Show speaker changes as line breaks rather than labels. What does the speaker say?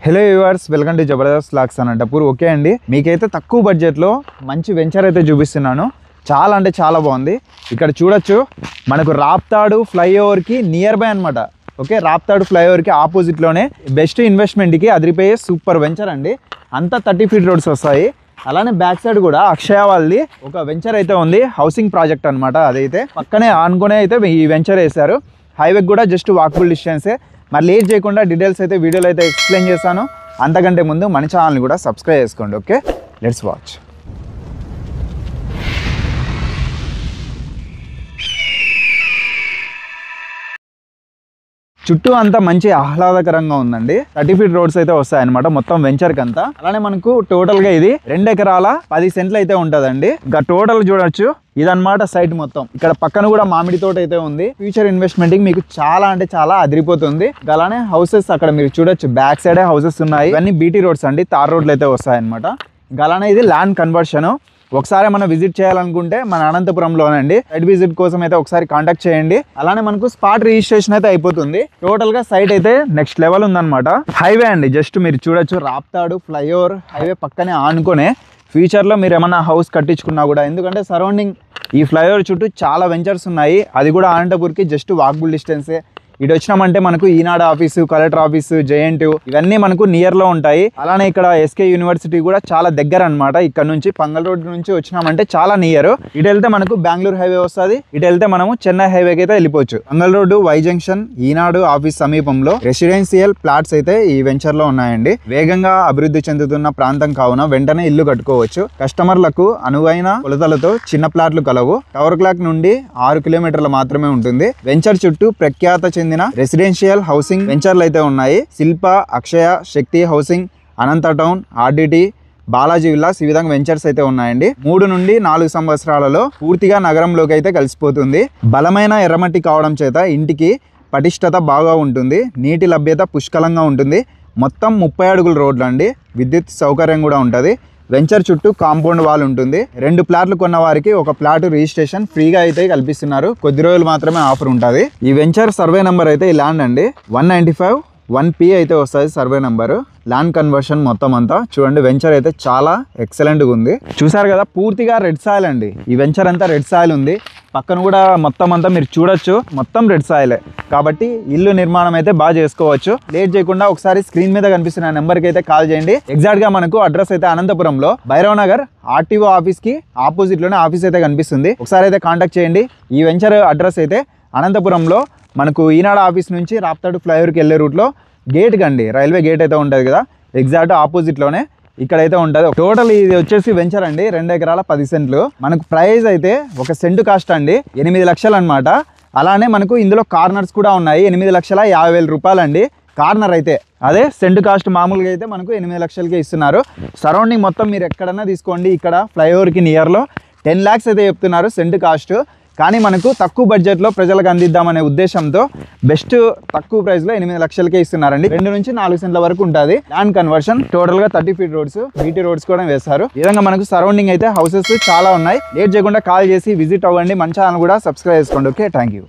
Hello viewers, welcome to Jabardasth vlogs Anantapur. Okay అండి, మీకైతే తక్కువ బడ్జెట్లో మంచి వెంచర్ అయితే చూపిస్తున్నాను. చాలా అంటే చాలా బాగుంది. ఇక్కడ చూడొచ్చు, మనకు రాప్తాడు ఫ్లైఓవర్కి నియర్ బై అనమాట. ఓకే, రాప్తాడు ఫ్లైఓవర్కి ఆపోజిట్లోనే బెస్ట్ ఇన్వెస్ట్మెంట్కి అదిరిపోయే సూపర్ వెంచర్ అండి. అంతా 30 ఫీట్ రోడ్స్ వస్తాయి. అలానే బ్యాక్ సైడ్ కూడా అక్షయ వాళ్ళది ఒక వెంచర్ అయితే ఉంది, హౌసింగ్ ప్రాజెక్ట్ అనమాట. అదైతే పక్కనే ఆనుకునే అయితే ఈ వెంచర్ వేశారు. హైవేకి కూడా జస్ట్ వాకబుల్ డిస్టెన్సే. మరి లేట్ చేయకుండా డీటెయిల్స్ అయితే వీడియోలో అయితే ఎక్స్ప్లెయిన్ చేస్తాను. అంతకంటే ముందు మన ఛానల్ని కూడా సబ్స్క్రైబ్ చేసుకోండి. Okay, let's watch. చుట్టూ అంతా మంచి ఆహ్లాదకరంగా ఉందండి. 30 ఫీట్ రోడ్స్ అయితే వస్తాయన్నమాట మొత్తం వెంచర్కి అంతా. అలానే మనకు టోటల్గా ఇది 2 ఎకరాల 10 సెంట్లు అయితే ఉంటుందండి. ఇంకా టోటల్ చూడొచ్చు, ఇదన్నమాట సైట్ మొత్తం. ఇక్కడ పక్కన కూడా మామిడి తోట అయితే ఉంది. ఫ్యూచర్ ఇన్వెస్ట్మెంట్ కి మీకు చాలా అంటే చాలా అదిరిపోతుంది. అలానే హౌసెస్ అక్కడ మీరు చూడొచ్చు, బ్యాక్ సైడ్ హౌసెస్ ఉన్నాయి. ఇవన్నీ బీటీ రోడ్స్ అండి, తార్ రోడ్లు అయితే వస్తాయన్నమాట. అలానే ఇది ల్యాండ్ కన్వర్షన్. ఒకసారి మనం విజిట్ చేయాలనుకుంటే మన అనంతపురంలోనండి. సైట్ విజిట్ కోసం అయితే ఒకసారి కాంటాక్ట్ చేయండి. అలానే మనకు స్పాట్ రిజిస్ట్రేషన్ అయితే అయిపోతుంది. టోటల్ గా సైట్ అయితే నెక్స్ట్ లెవెల్ ఉందన్నమాట. హైవే అండి, జస్ట్ మీరు చూడొచ్చు, రాప్తాడు ఫ్లైఓవర్ హైవే పక్కనే ఆనుకునే ఫ్యూచర్లో మీరు ఏమన్నా హౌస్ కట్టించుకున్నా కూడా, ఎందుకంటే సరౌండింగ్ ఈ ఫ్లైఓవర్ చుట్టూ చాలా వెంచర్స్ ఉన్నాయి. అది కూడా అనంతపూర్కి జస్ట్ వాకబుల్ డిస్టెన్సే. ఇటు వచ్చినామంటే మనకు ఈనాడు ఆఫీసు, కలెక్టర్ ఆఫీసు, జేఎన్టీ ఇవన్నీ మనకు నియర్లో ఉంటాయి. అలానే ఇక్కడ ఎస్కే యూనివర్సిటీ కూడా చాలా దగ్గర అనమాట. ఇక్కడ నుంచి పంగల్ రోడ్ నుంచి వచ్చినామంటే చాలా నియర్. ఇటు వెళ్తే మనకు బెంగళూరు హైవే వస్తుంది, ఇటు వెళ్తే మనము చెన్నై హైవేకి అయితే వెళ్ళిపోవచ్చు. పంగల్ రోడ్డు, వై జంక్షన్, ఈనాడు ఆఫీస్ సమీపంలో రెసిడెన్షియల్ ప్లాట్స్ అయితే ఈ వెంచర్ లో ఉన్నాయండి. వేగంగా అభివృద్ధి చెందుతున్న ప్రాంతం కావున వెంటనే ఇల్లు కట్టుకోవచ్చు. కస్టమర్లకు అనువైన కొలతలతో చిన్న ప్లాట్లు కలవు. టవర్ క్లాక్ నుండి 6 కిలోమీటర్లు మాత్రమే ఉంటుంది. వెంచర్ చుట్టూ ప్రఖ్యాత చెందిన రెసిడెన్షియల్ హౌసింగ్ వెంచర్లు అయితే ఉన్నాయి. శిల్ప, అక్షయ, శక్తి హౌసింగ్, అనంత టౌన్, ఆర్డిటి, బాలాజీ విల్లాస్, ఈ విధంగా వెంచర్స్ అయితే ఉన్నాయండి. 3 నుండి 4 సంవత్సరాలలో పూర్తిగా నగరంలోకి అయితే కలిసిపోతుంది. బలమైన ఎర్రమట్టి కావడం చేత ఇంటికి పటిష్టత బాగా ఉంటుంది. నీటి లభ్యత పుష్కలంగా ఉంటుంది. మొత్తం 30 అడుగుల రోడ్లు అండి. విద్యుత్ సౌకర్యం కూడా ఉంటుంది. వెంచర్ చుట్టూ కాంపౌండ్ వాల్ ఉంటుంది. 2 ప్లాట్లు కొన్న వారికి 1 ప్లాట్ రిజిస్ట్రేషన్ ఫ్రీగా అయితే కల్పిస్తున్నారు. కొద్ది రోజులు మాత్రమే ఆఫర్ ఉంటుంది. ఈ వెంచర్ సర్వే నెంబర్ అయితే ఈ ల్యాండ్ అండి 195 1P అయితే వస్తుంది సర్వే నెంబరు. ల్యాండ్ కన్వర్షన్ మొత్తం అంతా చూడండి. వెంచర్ అయితే చాలా ఎక్సలెంట్గా ఉంది. చూసారు కదా, పూర్తిగా రెడ్ సాయిల్ అండి. ఈ వెంచర్ అంతా రెడ్ సాయిల్ ఉంది. పక్కన కూడా మొత్తం అంతా మీరు చూడొచ్చు, మొత్తం రెడ్ సాయిలే. కాబట్టి ఇల్లు నిర్మాణం అయితే బాగా చేసుకోవచ్చు. లేట్ చేయకుండా ఒకసారి స్క్రీన్ మీద కనిపిస్తున్న నెంబర్కి అయితే కాల్ చేయండి. ఎగ్జాక్ట్ గా మనకు అడ్రస్ అయితే అనంతపురంలో భైరవ్ నగర్ ఆర్టీఓ ఆఫీస్ కి ఆపోజిట్ లోనే ఆఫీస్ అయితే కనిపిస్తుంది. ఒకసారి అయితే కాంటాక్ట్ చేయండి. ఈ వెంచర్ అడ్రస్ అయితే అనంతపురంలో మనకు ఈనాడు ఆఫీస్ నుంచి రాప్తాడు ఫ్లైఓవర్కి వెళ్ళే రూట్లో గేట్ కండి, రైల్వే గేట్ అయితే ఉంటుంది కదా, ఎగ్జాక్ట్ ఆపోజిట్లోనే ఇక్కడైతే ఉంటుంది. టోటల్ ఇది వచ్చేసి వెంచర్ అండి 2 ఎకరాల 10 సెంట్లు. మనకు ప్రైస్ అయితే 1 సెంటు కాస్ట్ అండి 8 లక్షలు అనమాట. అలానే మనకు ఇందులో కార్నర్స్ కూడా ఉన్నాయి. 8,50,000 రూపాయలు అండి కార్నర్ అయితే. అదే సెంటు కాస్ట్ మామూలుగా అయితే మనకు 8 లక్షలకే ఇస్తున్నారు. సరౌండింగ్ మొత్తం మీరు ఎక్కడన్నా తీసుకోండి, ఇక్కడ ఫ్లైఓవర్కి నియర్లో 10 lakhs అయితే చెప్తున్నారు సెంటు కాస్ట్. కానీ మనకు తక్కువ బడ్జెట్లో ప్రజలకు అందిద్దామనే ఉద్దేశంతో బెస్ట్ తక్కువ ప్రైస్లో 8 లక్షలకే ఇస్తున్నారండి. 2 నుంచి 4 సెంట్ల వరకు ఉంటుంది. ల్యాండ్ కన్వర్షన్ టోటల్గా 30 ఫీట్ రోడ్స్, బీటీ రోడ్స్ కూడా వేస్తారు. ఈ విధంగా మనకు సరౌండింగ్ అయితే హౌసెస్ చాలా ఉన్నాయి. లేట్ చేయకుండా కాల్ చేసి విజిట్ అవ్వండి. మన ఛానల్ కూడా సబ్స్క్రైబ్ చేసుకోండి. Okay, thank you.